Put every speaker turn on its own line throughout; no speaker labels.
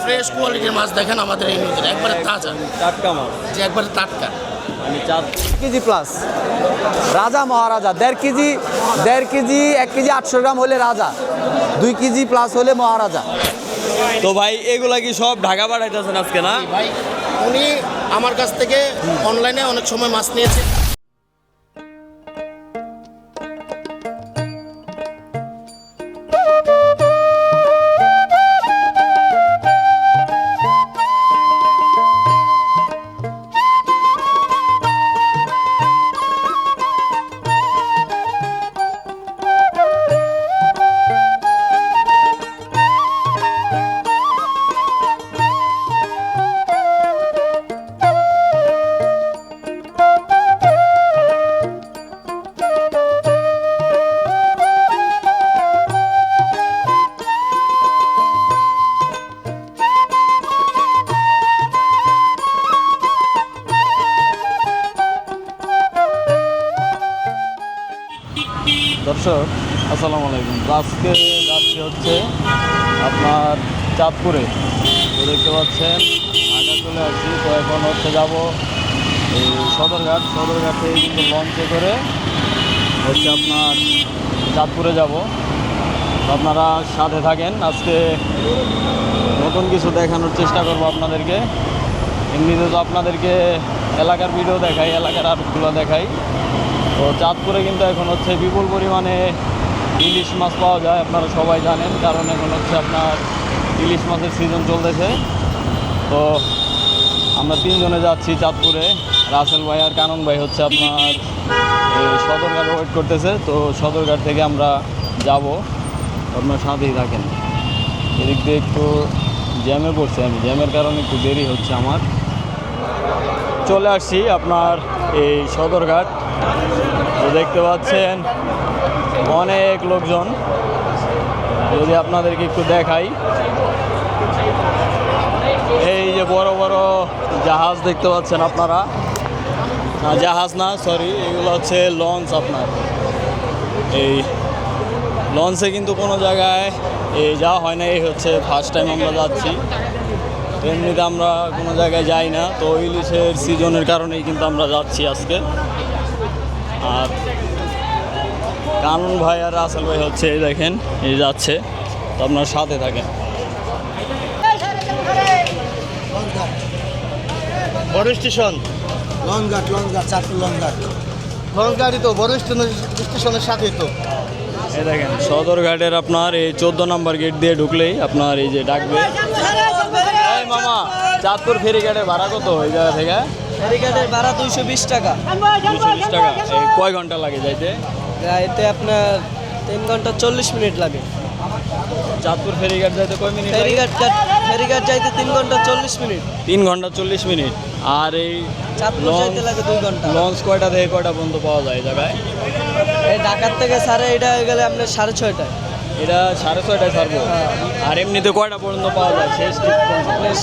Fresh কোয়ালিটির মাছ দেখেন আমাদের এই নদীর একবারে তাজা
টাটকা মাছ
যে একবারে টাটকা।
আমি চাঁদ
কেজি প্লাস রাজা মহারাজা 1.5 কেজি 1 কেজি 800 গ্রাম হলে রাজা, 2 কেজি প্লাস হলে মহারাজা।
তো ভাই এগুলা কি সব ঢাকা পাঠাইতেছেন আজকে না?
ভাই উনি আমার কাছ থেকে অনলাইনে অনেক সময় মাছ নিয়েছে।
দর্শক আসসালামু আলাইকুম। আজকে যাচ্ছি হচ্ছে আপনার চাঁদপুরে। তো দেখতে পাচ্ছেন ঢাকা চলে আসছি। তো এখন হচ্ছে যাব এই সদরঘাট থেকে কিন্তু লঞ্চে করে হচ্ছে আপনার চাঁদপুরে যাব। তো আপনারা সাথে থাকেন, আজকে নতুন কিছু দেখানোর চেষ্টা করব আপনাদেরকে। এমনিতে তো আপনাদেরকে এলাকার ভিডিও দেখাই, এলাকার আটগুলো দেখাই। তো চাঁদপুরে কিন্তু এখন হচ্ছে বিপুল পরিমাণে ইলিশ মাছ পাওয়া যায়, আপনারা সবাই জানেন, কারণ এখন হচ্ছে আপনার ইলিশ মাছের সিজন চলতেছে। তো আমরা 3 জনে যাচ্ছি চাঁদপুরে, রাসেল ভাই আর কানন ভাই হচ্ছে আপনার এই সদরঘাট ওয়েট করতেছে। তো সদরঘাট থেকে আমরা যাব, আপনার সাথেই থাকেন। এদিক দিয়ে একটু জ্যামে পড়ছে, আমি জ্যামের কারণে একটু দেরি হচ্ছে আমার। চলে আসছি আপনার এই সদরঘাট। তো দেখতে পাচ্ছেন অনেক লোকজন, যদি আপনাদেরকে একটু দেখাই, এই যে বড় বড় জাহাজ দেখতে পাচ্ছেন আপনারা, জাহাজ না সরি, এগুলো হচ্ছে লঞ্চ। আপনার এই লঞ্চে কিন্তু কোনো জায়গায় এই যাওয়া হয় না, এই হচ্ছে ফার্স্ট টাইম আমরা যাচ্ছি। এমনিতে আমরা কোনো জায়গায় যাই না, তো ইলিশের সিজনের কারণেই কিন্তু আমরা যাচ্ছি আজকে। আর কানন ভাই আর রাসেল ভাই হচ্ছে এই দেখেন এই যাচ্ছে, তো আপনার সাথে থাকেন।
বড় স্টেশন
লঞ্চঘাট চাঁদপুর
লঞ্চঘাটই তো বড় স্টেশনের সাথেই তো।
এই দেখেন সদরঘাটের আপনার এই 14 নম্বর গেট দিয়ে ঢুকলেই আপনার এই যে ডাকবে, এই মামা চাঁদপুর ফেরিঘাটের ভাড়া কত ওই জায়গা থেকে?
ফেরিঘাটের ভাড়া 220 টাকা।
220 টাকা। এই কয় ঘন্টা লাগে যাইতে?
এতে আপনার 3 ঘন্টা 40 মিনিট লাগে।
চাঁদপুর ফেরিঘাট যাইতে কয় মিনিট?
ফেরিঘাট যাইতে 3 ঘন্টা 40 মিনিট।
3 ঘন্টা 40 মিনিট। আর এই
চাঁদপুর যাইতে লাগে 2 ঘন্টা।
লঞ্চ কয়টা থেকে কয়টা পর্যন্ত পাওয়া যায় এই জায়গায়?
এই ঢাকার থেকে সাড়ে এটা হয়ে গেলে আপনার 6:30টায়।
এটা 6:30টায় ছাড়বো। আর এমনিতে কয়টা পর্যন্ত পাওয়া যায় শেষ ট্রিপ?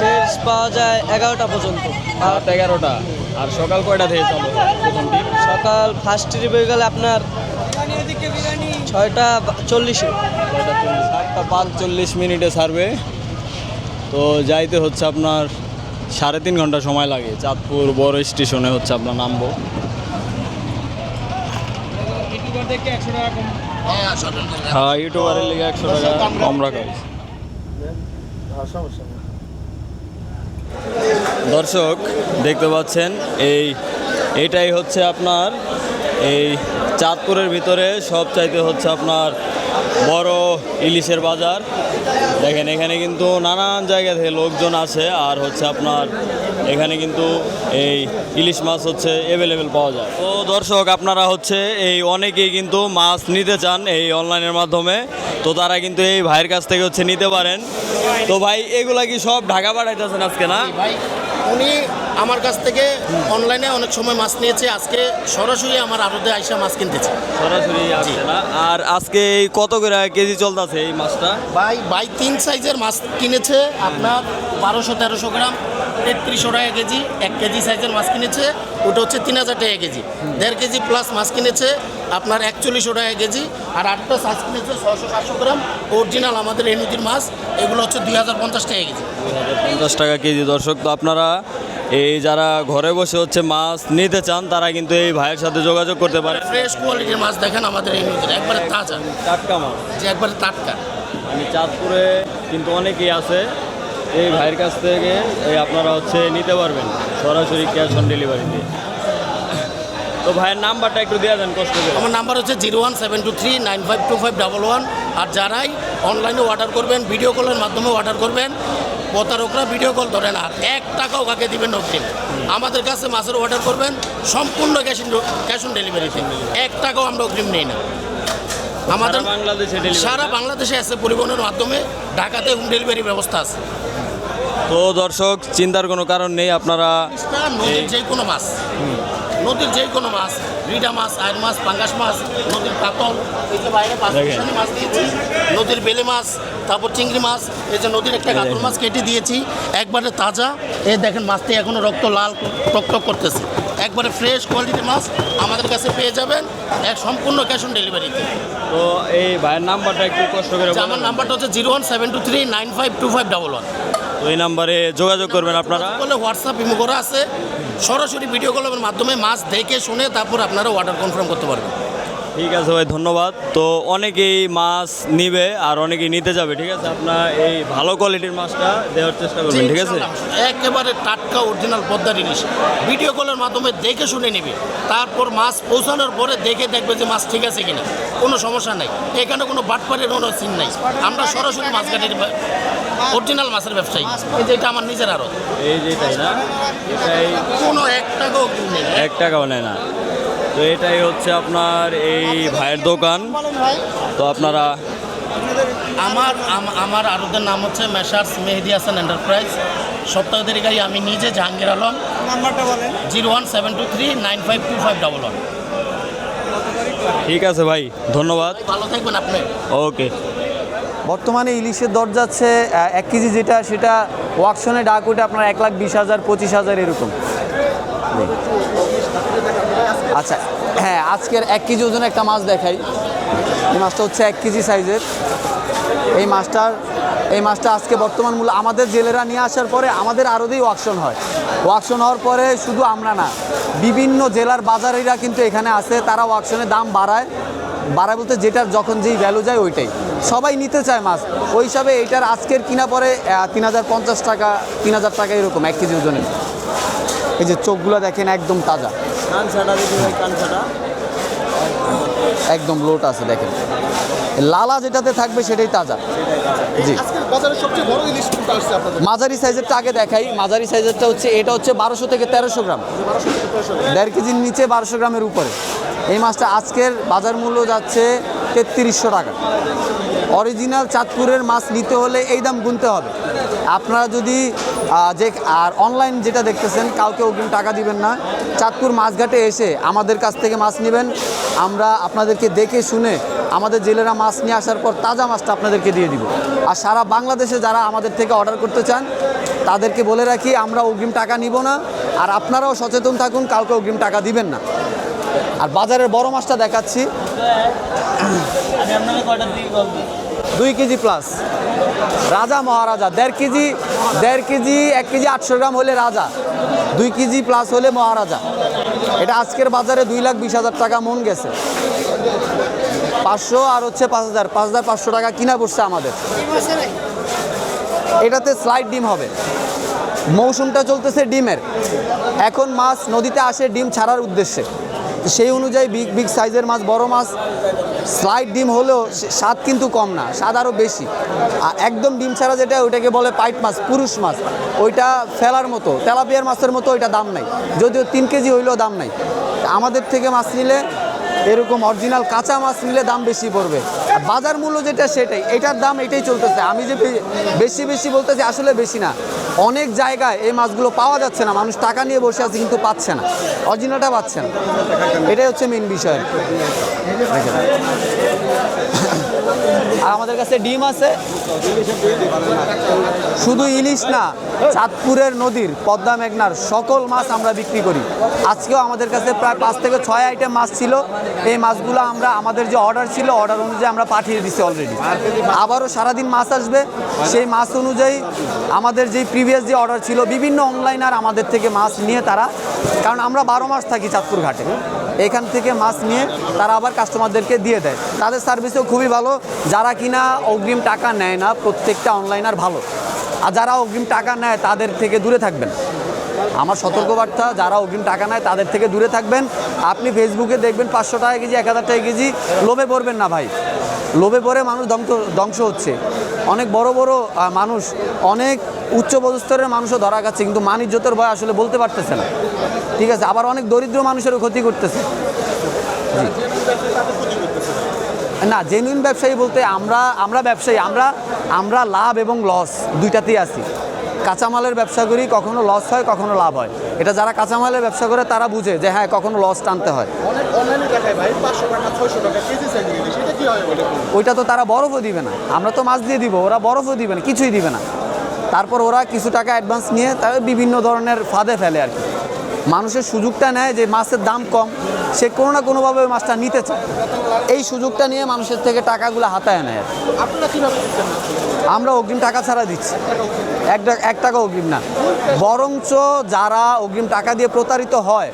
শেষ পাওয়া যায় 11টা পর্যন্ত।
11টা। আর সকাল কয়টা থেকে চালু হয় প্রথম ট্রিপ?
সকাল ফার্স্ট ট্রিপ হয়ে গেলে আপনার 6:40-এ।
5:40 মিনিটে ছাড়বে। তো যাইতে হচ্ছে আপনার 3.5 ঘন্টা সময় লাগে। চাঁদপুর বড় স্টেশনে হচ্ছে আপনার নামবো। হ্যাঁ, ইউটিউবারের লিগে 100 টাকা কম রাখা হয়েছে। দর্শক দেখতে পাচ্ছেন এইটাই হচ্ছে আপনার এই চাঁদপুরের ভিতরে সবচাইতে হচ্ছে আপনার বড় ইলিশের বাজার। দেখেন এখানে কিন্তু নানান জায়গা থেকে লোকজন আসে, আর হচ্ছে আপনার এখানে কিন্তু এই ইলিশ মাছ হচ্ছে অ্যাভেলেবেল পাওয়া যায়। তো দর্শক আপনারা হচ্ছে এই অনেকেই কিন্তু মাছ নিতে চান এই অনলাইনের মাধ্যমে, তো তারা কিন্তু এই ভাইয়ের কাছ থেকে হচ্ছে নিতে পারেন। তো ভাই এগুলা কি সব ঢাকা পাঠাইতেছেন আজকে না?
ভাই উনি আমার কাছ থেকে অনলাইনে অনেক সময় মাছ নিয়েছে, আজকে সরাসরি আমার আড়তে আইসা মাছ কিনতেছে।
সরাসরি আসছে না? আর আজকে এই কত করে কেজি চলতেছে এই মাছটা?
ভাই 3 সাইজের মাছ কিনেছে আপনার 1200-1300 গ্রাম 3300 টাকা কেজি। 1 কেজি সাইজের মাছ কিনেছে, ওটা হচ্ছে 3000 টাকা কেজি। 1.5 কেজি প্লাস মাছ কিনেছে আপনার 4100 টাকা কেজি। আর আটটা সাইজ কিনেছে 600-700 গ্রাম অরিজিনাল আমাদের এই নদীর মাছ, এগুলো হচ্ছে 2050 টাকা কেজি।
50 টাকা কেজি। দর্শক, তো আপনারা এই যারা ঘরে বসে হচ্ছে মাছ নিতে চান তারা কিন্তু এই ভাইয়ের সাথে যোগাযোগ করতে পারে।
ফ্রেশ কোয়ালিটির মাছ দেখেন আমাদের এই নদীর, একবারে তাজা,
টাটকা মাছ।
যে একবারে টাটকা।
আমি চাঁদপুরে কিন্তু অনেকেই আছে, এই ভাইয়ের কাছ থেকে এই আপনারা হচ্ছে নিতে পারবেন সরাসরি ক্যাশ অন ডেলিভারিতে। তো ভাইয়ের নাম্বারটা একটু দেওয়া দেন কষ্ট করে।
আমার নাম্বার হচ্ছে 01723952511। আর যারাই অনলাইনে অর্ডার করবেন, ভিডিও কলের মাধ্যমে অর্ডার করবেন, প্রতারকরা ভিডিও কল ধরে না, 1 টাকাও কাকে দিবেন অগ্রিম। আমাদের কাছে মাছের অর্ডার করবেন সম্পূর্ণ ক্যাশ অন ডেলিভারিতে, 1 টাকাও আমরা অগ্রিম নেই না। আমাদের সারা বাংলাদেশে আছে পরিবহনের মাধ্যমে, ঢাকাতে হোম ডেলিভারি ব্যবস্থা আছে।
তো দর্শক, চিন্তার কোনো কারণ নেই, আপনারা
নদীর যে কোনো মাছ, নদীর যে কোনো মাছ, রিডা মাছ, আয়ের মাছ, পাঙ্গাস মাছ, নদীর কাতল, এই যে বাইরে পাঁচমিশালি মাছ দিয়েছি, নদীর বেলে মাছ, তারপর চিংড়ি মাছ, এই যে নদীর একটা কাতল মাছ কেটে দিয়েছি, একবারে তাজা। এই দেখেন মাছটি এখনও রক্ত লাল টকটক করতেছে, একবারে ফ্রেশ কোয়ালিটির মাছ আমাদের কাছে পেয়ে যাবেন সম্পূর্ণ ক্যাশ অন ডেলিভারিতে।
তো এই ভাইয়ের নাম্বারটা একটু কষ্ট করে বলুন।
আমার নাম্বারটা হচ্ছে 01723952511।
তো এই নাম্বারে যোগাযোগ করবেন আপনারা।
বলে হোয়াটসঅ্যাপ ইমো করা আছে, সরাসরি ভিডিও কলের মাধ্যমে মাছ দেখে শুনে তারপর আপনারা অর্ডার কনফার্ম করতে পারবেন।
ঠিক আছে ভাই, ধন্যবাদ। তো অনেকেই মাছ নিবে আর অনেকেই নিতে যাবে, ঠিক আছে? আপনার এই ভালো কোয়ালিটির মাছটা দেওয়ার চেষ্টা করবেন, ঠিক আছে?
একেবারে টাটকা অরিজিনাল পদ্মার ইলিশ ভিডিও কলের মাধ্যমে দেখে শুনে নেবে, তারপর মাছ পৌঁছানোর পরে দেখে দেখবে যে মাছ ঠিক আছে কিনা, কোনো সমস্যা নাই। এখানে কোনো বাটপারের কোনো সিন নাই, আমরা সরাসরি মাছ কাটির অরিজিনাল মাছের ব্যবসায়ী। এই যে এটা আমার নিজের আড়ত,
এই যেটাই না, এটাই
কোনো 1 টাকাও নেই,
1 টাকাও নেয় না। তো এটাই হচ্ছে আপনার এই ভাইয়ের দোকান। তো আপনারা
আমার আড়তের নাম হচ্ছে মেসার্স মেহেদি হাসান এন্টারপ্রাইজ, সপ্তাহাধিকারী আমি নিজে জাহাঙ্গীর আলম। নাম্বারটা বলেন। 01723952511।
ঠিক আছে ভাই, ধন্যবাদ,
ভালো থাকবেন আপনি।
ওকে।
বর্তমানে ইলিশের দর যাচ্ছে 1 কেজি যেটা, সেটা ওয়াকশনে ডাক ওটা আপনার 1,20,000 25,000 এরকম। আচ্ছা হ্যাঁ, আজকের 1 কেজি ওজনে একটা মাছ দেখাই। এই মাছটা হচ্ছে 1 কেজি সাইজের। এই মাছটা আজকে বর্তমান মূল্য আমাদের জেলেরা নিয়ে আসার পরে আমাদের আরোতেই ওয়াকশন হয়। ওয়াকশন হওয়ার পরে শুধু আমরা না, বিভিন্ন জেলার বাজারিরা কিন্তু এখানে আসে, তারা ওয়াকশনে দাম বাড়ায় বলতে যেটার যখন যেই ভ্যালু যায় ওইটাই সবাই নিতে চায় মাছ। ওই হিসাবে এইটার আজকের কিনা পরে 3,050 টাকা 3,000 টাকা এরকম 1 কেজি ওজনের। এই যে চোখগুলো দেখেন একদম তাজা, একদম লোট আছে দেখেন, লালা যেটাতে থাকবে সেটাই তাজা। জি, মাঝারি সাইজেরটা আগে দেখাই। মাঝারি সাইজেরটা হচ্ছে, এটা হচ্ছে 1200 থেকে 1300 গ্রাম, 1.5 কেজির নিচে 1200 গ্রামের উপরে। এই মাছটা আজকের বাজার মূল্য যাচ্ছে 3300 টাকা। অরিজিনাল চাঁদপুরের মাছ নিতে হলে এই দাম গুনতে হবে। আপনারা যদি আর অনলাইন যেটা দেখতেছেন, কাউকে অগ্রিম টাকা দিবেন না, চাঁদপুর মাছঘাটে এসে আমাদের কাছ থেকে মাছ নেবেন। আমরা আপনাদেরকে দেখে শুনে আমাদের জেলেরা মাছ নিয়ে আসার পর তাজা মাছটা আপনাদেরকে দিয়ে দিব। আর সারা বাংলাদেশে যারা আমাদের থেকে অর্ডার করতে চান তাদেরকে বলে রাখি, আমরা অগ্রিম টাকা নিব না। আর আপনারাও সচেতন থাকুন, কাউকে অগ্রিম টাকা দিবেন না। আর বাজারের বড় মাছটা দেখাচ্ছি, 2 কেজি প্লাস রাজা মহারাজা, 1.5 কেজি 1 কেজি 800 গ্রাম হলে রাজা, 2 কেজি প্লাস হলে মহারাজা। এটা আজকের বাজারে 2,20,000 টাকা মন গেছে। 500 আর হচ্ছে 5,500 টাকা কিনা পড়ছে আমাদের। এটাতে স্লাইড ডিম হবে, মৌসুমটা চলতেছে ডিমের। এখন মাছ নদীতে আসে ডিম ছাড়ার উদ্দেশ্যে, সেই অনুযায়ী বিগ সাইজের মাছ, বড় মাছ স্লাইড ডিম হলেও স্বাদ কিন্তু কম না, স্বাদ আরও বেশি। আর একদম ডিম ছাড়া যেটা, ওইটাকে বলে পাইট মাছ, পুরুষ মাছ। ওইটা ফেলার মতো, তেলাপিয়ার মাছের মতো, ওইটা দাম নাই, যদিও 3 কেজি হইলেও দাম নাই। আমাদের থেকে মাছ নিলে, এরকম অরিজিনাল কাঁচা মাছ নিলে দাম বেশি পড়বে। আর বাজার মূল্য যেটা সেটাই, এটার দাম এটাই চলতেছে। আমি যে বেশি বলতেছি, আসলে বেশি না। অনেক জায়গায় এই মাছগুলো পাওয়া যাচ্ছে না, মানুষ টাকা নিয়ে বসে আছে কিন্তু পাচ্ছে না, অরিজিনালটা পাচ্ছে না। এটাই হচ্ছে মেন বিষয়। আর আমাদের কাছে ডিম আছে। শুধু ইলিশ না, চাঁদপুরের নদীর পদ্মা মেঘনার সকল মাছ আমরা বিক্রি করি। আজকেও আমাদের কাছে প্রায় 5 থেকে 6 আইটেম মাছ ছিল। এই মাছগুলো আমরা আমাদের যে অর্ডার ছিল অর্ডার অনুযায়ী আমরা পাঠিয়ে দিচ্ছি অলরেডি। আবারও সারাদিন মাছ আসবে, সেই মাছ অনুযায়ী আমাদের যেই প্রিভিয়াস যে অর্ডার ছিল বিভিন্ন অনলাইনার আমাদের থেকে মাছ নিয়ে তারা, কারণ আমরা 12 মাস থাকি চাঁদপুর ঘাটে, এখান থেকে মাছ নিয়ে তারা আবার কাস্টমারদেরকে দিয়ে দেয়। তাদের সার্ভিসও খুবই ভালো। যারা কিনা অগ্রিম টাকা নেয় না প্রত্যেকটা অনলাইনার ভালো, আর যারা অগ্রিম টাকা নেয় তাদের থেকে দূরে থাকবেন। আমার সতর্কবার্তা, যারা অগ্রিম টাকা নেয় তাদের থেকে দূরে থাকবেন। আপনি ফেসবুকে দেখবেন 500 টাকা কেজি, 1000 টাকা কেজি, লোভে পড়বেন না ভাই। লোভে পড়ে মানুষ ধ্বংস হচ্ছে। অনেক বড় বড় মানুষ, অনেক উচ্চ পদস্তরের মানুষও ধরা গেছে, কিন্তু মান ইজ্জতের ভয় আসলে বলতে পারতেছে না। ঠিক আছে, আবার অনেক দরিদ্র মানুষেরও ক্ষতি করতেছে। না, জেনুইন ব্যবসায়ী বলতে আমরা ব্যবসায়ী, আমরা লাভ এবং লস দুইটাতেই আছি। কাঁচামালের ব্যবসা করি, কখনো লস হয় কখনো লাভ হয়। এটা যারা কাঁচামালের ব্যবসা করে তারা বুঝে যে হ্যাঁ কখনো লস টানতে হয়। ওইটা তো তারা বরফও দিবে না, আমরা তো মাছ দিয়ে দিব, ওরা বরফও দিবে না, কিছুই দিবে না। তারপর ওরা কিছু টাকা অ্যাডভান্স নিয়ে তারা বিভিন্ন ধরনের ফাঁদে ফেলে আর কি। মানুষের সুযোগটা নেয় যে মাছের দাম কম, সে কোনো না কোনোভাবে ওই মাছটা নিতে চায়। এই সুযোগটা নিয়ে মানুষের থেকে টাকাগুলো হাতায় নেয়। আমরা অগ্রিম টাকা ছাড়া দিচ্ছি, এক টাকা অগ্রিম না। বরঞ্চ যারা অগ্রিম টাকা দিয়ে প্রতারিত হয়,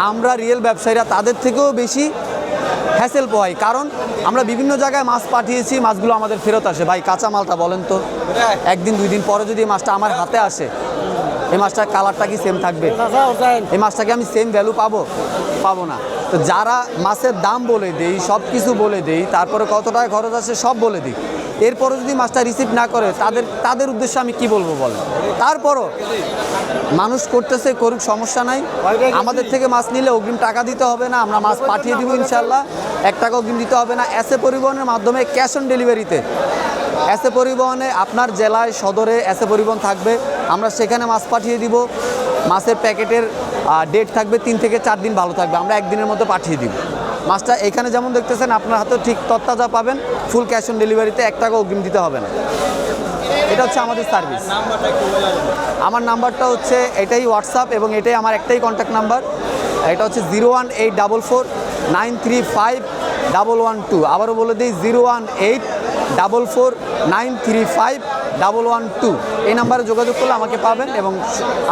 আমরা রিয়েল ব্যবসায়ীরা তাদের থেকেও বেশি হ্যাসেল পোহাই। কারণ আমরা বিভিন্ন জায়গায় মাছ পাঠিয়েছি, মাছগুলো আমাদের ফেরত আসে। ভাই কাঁচা মালটা বলেন তো, 1 দিন 2 দিন পরে যদি এই মাছটা আমার হাতে আসে, এই মাছটার কালারটা কি সেম থাকবে? এই মাছটাকে আমি সেম ভ্যালু পাবো না। তো যারা মাছের দাম বলে দেই, সব কিছু বলে দেই, তারপরে কত টাকা খরচ আছে সব বলে দিই, এরপরে যদি মাছটা রিসিভ না করে তাদের উদ্দেশ্যে আমি কি বলবো বলেন? তারপরও মানুষ করতেছে, করুক, সমস্যা নাই। আমাদের থেকে মাছ নিলে অগ্রিম টাকা দিতে হবে না, আমরা মাছ পাঠিয়ে দিব ইনশাল্লাহ। 1 টাকা অগ্রিম দিতে হবে না। এসএ পরিবহনের মাধ্যমে ক্যাশ অন ডেলিভারিতে, এসএ পরিবহনে আপনার জেলায় সদরে এসএ পরিবহন থাকবে, আমরা সেখানে মাছ পাঠিয়ে দিব। মাছের প্যাকেটের ডেট থাকবে 3 থেকে 4 দিন ভালো থাকবে, আমরা 1 দিনের মধ্যে পাঠিয়ে দিব। মাছটা এখানে যেমন দেখতেছেন আপনার হাতে ঠিক তরতাজা পাবেন, ফুল ক্যাশ অন ডেলিভারিতে, 1 টাকা অগ্রিম দিতে হবে না। এটা হচ্ছে আমাদের সার্ভিস। আমার নাম্বারটা হচ্ছে এটাই হোয়াটসঅ্যাপ, এবং এটাই আমার একটাই কন্ট্যাক্ট নাম্বার। এটা হচ্ছে 01844 আবারও বলে দিই 01844 এই নাম্বারে যোগাযোগ করলে আমাকে পাবেন। এবং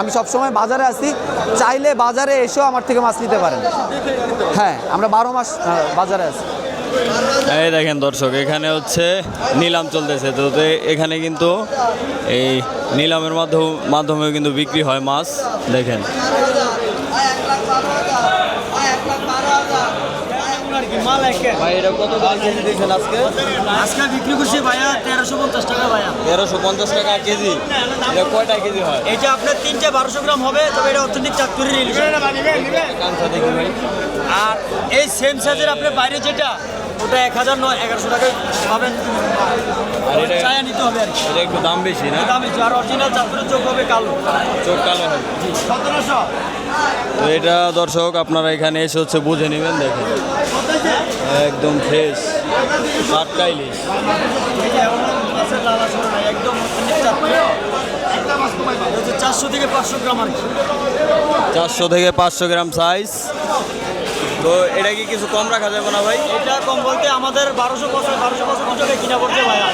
আমি সবসময় বাজারে আছি, চাইলে বাজারে এসেও আমার থেকে মাছ নিতে পারেন। হ্যাঁ, আমরা 12 মাস বাজারে আছি।
এই দেখেন দর্শক, এখানে হচ্ছে নিলাম চলতেছে। তো এখানে কিন্তু এই নিলামের মাধ্যমে কিন্তু বিক্রি হয় মাছ। দেখেন ভাই, এটা কত টাকা কেজি দিয়েছেন আজকে?
আজকে বিক্রি করছি ভাইয়া 1350 টাকা ভাইয়া।
1350 টাকা কেজি। এটা কয়টা কেজি হয়?
এটা আপনার 3টে 1200 গ্রাম হবে, তবে এটা অত্যধিক চাঁদপুরের ইলিশ।
কাঁচা দেখি ভাই।
আর এই সেম সাইজের আপনার বাইরে যেটা, ওটা 1100 টাকায় পাবেন।
আর এটা
চায়া নিতে হবে আর কি,
এটা একটু দাম বেশি না?
দাম বেশি। আর অরিজিনাল চাঁদপুরের চোখ হবে কালো,
চোখ কালো হবে।
1700।
তো এটা দর্শক আপনারা এখানে এসে হচ্ছে বুঝে নেবেন। দেখেন একদম ফ্রেশ টাটকা ইলিশ।
একদম 400 থেকে 500 গ্রাম আর কি।
400 থেকে 500 গ্রাম সাইজ। তো এটা কি কিছু কম রাখা যাবে না ভাই?
এটা কম বলতে আমাদের 1250 টাকা কিনা পড়ছে ভাইয়া।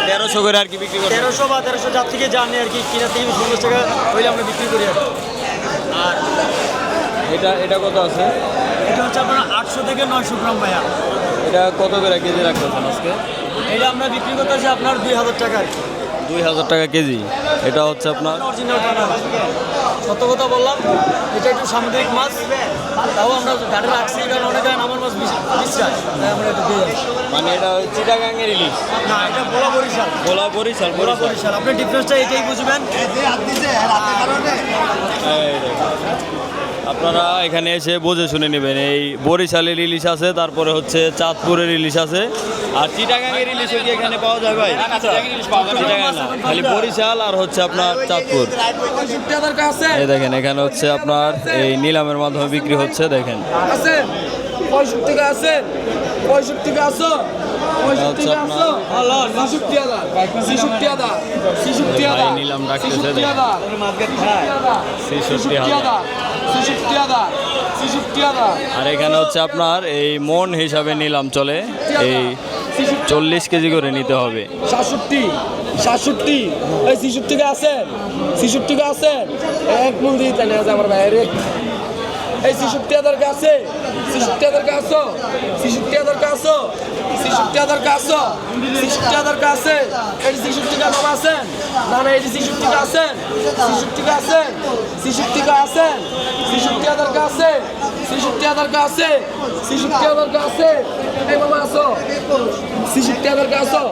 1300 করে আর কি বিক্রি করবে?
1300 বা 1300 যার থেকে জানি আর কি, কিনা থেকে 50 টাকা হইলে আমরা বিক্রি করি আর কি। আর
এটা কত আছে?
এটা হচ্ছে আপনার 800 থেকে 900 গ্রাম ভাইয়া।
এটা কত করে কেজি রাখতেছেন আজকে?
এটা আমরা বিক্রি করতেছি আপনার 2000 টাকা আর কি।
2000 টাকা কেজি। এটা হচ্ছে আপনার
অরিজিনাল টাকা। সত্য কথা বললাম, এটা একটু সামুদ্রিক মাছ, তাও আমরা গাড়ি রাখছি কারণ অনেক আমার মাছ বিশ্বাস, তাই আমরা এটা দিয়ে যাচ্ছি।
মানে এটা চিটাগাঙের ইলিশ
না, এটা বোলা বরিশাল।
বোলা বরিশাল।
আপনি ডিফারেন্সটা এটাই বুঝবেন।
আপনারা এখানে এসে বুঝে শুনে নেবেন। এই বরিশালের ইলিশ আছে, তারপরে হচ্ছে চাঁদপুরের ইলিশ আছে, আর চিটাগাঙের ইলিশ কি এখানে পাওয়া যায় ভাই? চিটাগাং না, খালি বরিশাল আর হচ্ছে আপনার চাঁদপুর। এই দেখেন এখানে হচ্ছে আপনার এই নিলামের মাধ্যমে বিক্রি হচ্ছে। দেখেন
65 টাকা আছে, 65 টাকা আছে।
হচ্ছে আপনার ভাই নিলাম ডাকতেছে দেখেন। 66,000। আর এখানে হচ্ছে আপনার এই মন হিসাবে নিলাম চলে, এই 40 কেজি করে নিতে হবে।
67 এই 66 আছেন 66 আছেন এক মূল দিতে না আমার বাইরে এই 66,000 আছে 66,000 কাছো 66,000 কাছো 66,000 কাছো 66,000 কাছে এই 66 টাকা বাবা আছেন না না এই 66 টাকা আছেন 66 আছেন 66 আছেন 66,000 কাছে 66,000 কাছে 66,000 কাছে এই বাবা আসো 66,000 কাছো